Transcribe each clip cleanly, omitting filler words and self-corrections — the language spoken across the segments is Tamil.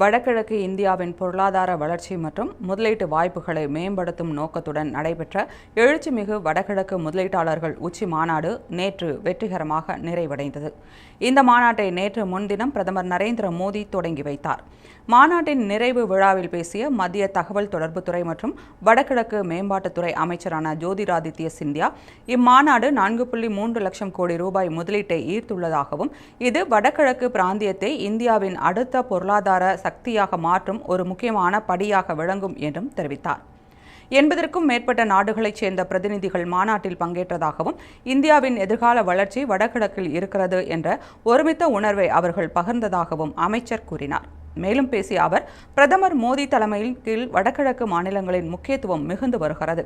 வடகிழக்கு இந்தியாவின் பொருளாதார வளர்ச்சி மற்றும் முதலீட்டு வாய்ப்புகளை மேம்படுத்தும் நோக்கத்துடன் நடைபெற்ற எழுச்சிமிகு வடகிழக்கு முதலீட்டாளர்கள் உச்சி மாநாடு நேற்று வெற்றிகரமாக நிறைவடைந்தது. இந்த மாநாட்டை நேற்று முன்தினம் பிரதமர் நரேந்திர மோடி தொடங்கி வைத்தார். மாநாட்டின் நிறைவு விழாவில் பேசிய மத்திய தகவல் தொடர்புத்துறை மற்றும் வடகிழக்கு மேம்பாட்டுத்துறை அமைச்சரான ஜோதிராதித்ய சிந்தியா, இம்மாநாடு 4.3 லட்சம் கோடி ரூபாய் முதலீட்டை ஈர்த்துள்ளதாகவும், இது வடகிழக்கு பிராந்தியத்தை இந்தியாவின் அடுத்த பொருளாதார சக்தியாக மாற்றும் ஒரு முக்கியமான படியாக விளங்கும் என்றும் தெரிவித்தார். 80க்கும் மேற்பட்ட நாடுகளைச் சேர்ந்த பிரதிநிதிகள் மாநாட்டில் பங்கேற்றதாகவும், இந்தியாவின் எதிர்கால வளர்ச்சி வடகிழக்கில் இருக்கிறது என்ற ஒருமித்த உணர்வை அவர்கள் பகிர்ந்ததாகவும் அமைச்சர் கூறினார். மேலும் பேசிய அவர், பிரதமர் மோடி தலைமையின் கீழ் வடகிழக்கு மாநிலங்களின் முக்கியத்துவம் மிகுந்து வருகிறது.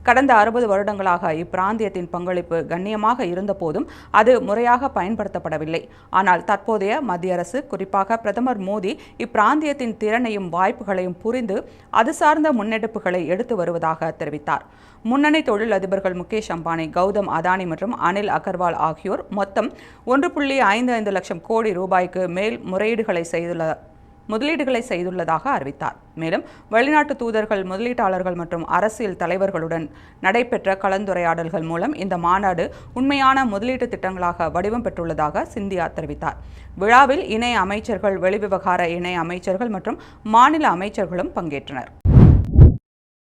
கடந்த 60 வருடங்களாக இப்பிராந்தியத்தின் பங்களிப்பு கண்ணியமாக இருந்தபோதும் அது முறையாக பயன்படுத்தப்படவில்லை. ஆனால் தற்போதைய மத்திய அரசு, குறிப்பாக பிரதமர் மோடி, இப்பிராந்தியத்தின் திறனையும் வாய்ப்புகளையும் புரிந்து அது சார்ந்த முன்னெடுப்புகளை எடுத்து வருவதாக தெரிவித்தார். முன்னணி தொழிலதிபர்கள் முகேஷ் அம்பானி, கௌதம் அதானி மற்றும் அனில் அகர்வால் ஆகியோர் மொத்தம் 1.55 லட்சம் கோடி ரூபாய்க்கு மேல் முதலீடுகளை செய்துள்ளதாக அறிவித்தார். மேலும் வெளிநாட்டு தூதர்கள், முதலீட்டாளர்கள் மற்றும் அரசியல் தலைவர்களுடன் நடைபெற்ற கலந்துரையாடல்கள் மூலம் இந்த மாநாடு உண்மையான முதலீட்டு திட்டங்களாக வடிவம் பெற்றுள்ளதாக சிந்தியா தெரிவித்தார். விழாவில் இணை அமைச்சர்கள், வெளிவிவகார இணை அமைச்சர்கள் மற்றும் மாநில அமைச்சர்களும் பங்கேற்றனர்.